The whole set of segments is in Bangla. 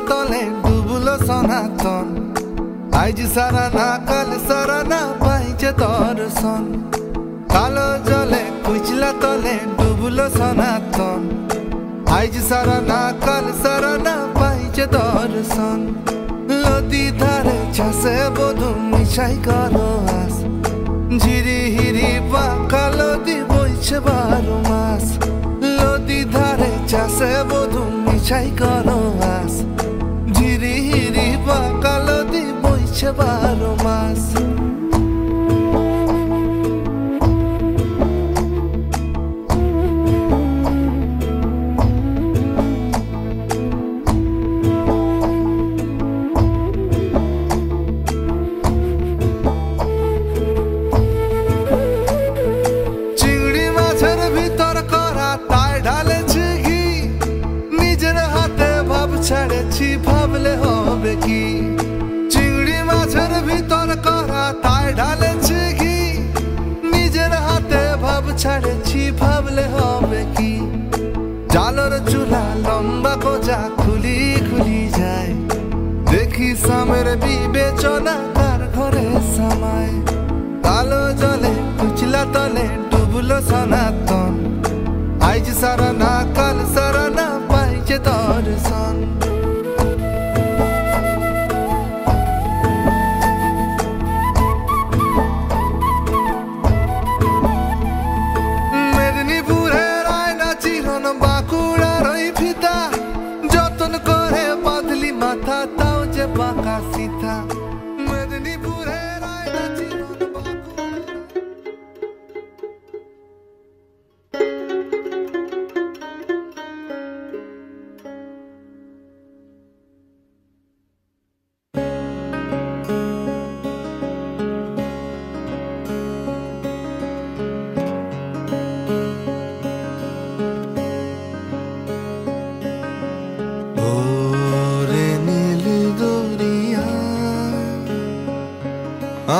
তলে ডুবলো সনাতন। আজ সারা না কাল সারা না পাইছে দর্শন। কালো জলে কুচলা তলে ডুবলো সনাতন। আজ সারা না কাল সারা না পাইছে দর্শন। নদী ধারে চাষে বধু মিশাই করো আস। ঝিরি হিরি বাঁকা নদী বইছে 12 মাস। নদী ধারে চাষে বধু মিশাই করো আস। ঝিরি হিরি বাঁকা নদী বইছে 12 মাস। ছেড়েছি ভাবলে হবে কি? চিংড়ি মাছের ভিতর করা তাই ঢালেছি কি? নিজের হাতে ভাব ছেড়েছি ভাবলে হবে কি? জালর চুলা লম্বা কোজা খুলি খুলি যায়। দেখি সামের বিবেচনা তার ঘরে সামায়। কালো জলে কুচলা তলে ডুবলো সনাতন। আজ সারা না কাল সারা না পাইছে দর্শন। মেদিনীপুরের আয়না চিরন বাঁকুড়ার ওই ফিতা। যতন করে বাঁধলি মাথা তাও যে বাঁকা সিথা। মেদিনীপুরের আয়না চিরন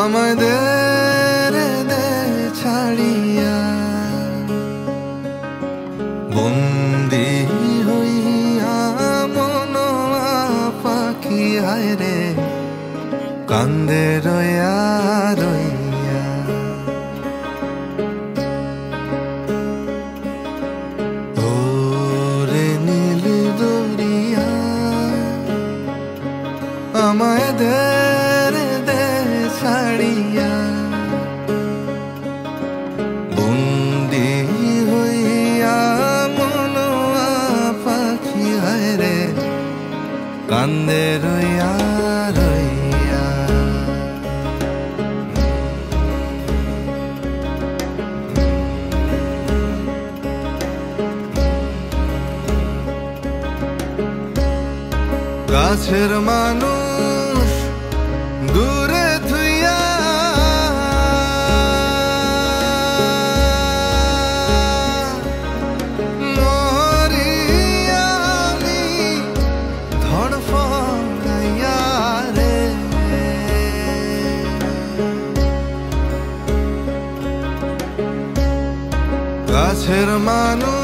আমায় দে ছাড়িয়া। বন্দি হইয়া মনোয়া পাখি হায় রে কান্দে রইয়া রইয়া। ওরে নীল দরিয়া আমায় দে ছাড়িয়া। বন্দি হইয়া মনোয়া পাখি হায় রে কান্দে রইয়া রইয়া। গাছের মানুষ দূরে থুইয়া। মরিয়া আমি ধড়ফড়াইয়া রে। গাছের মানুষ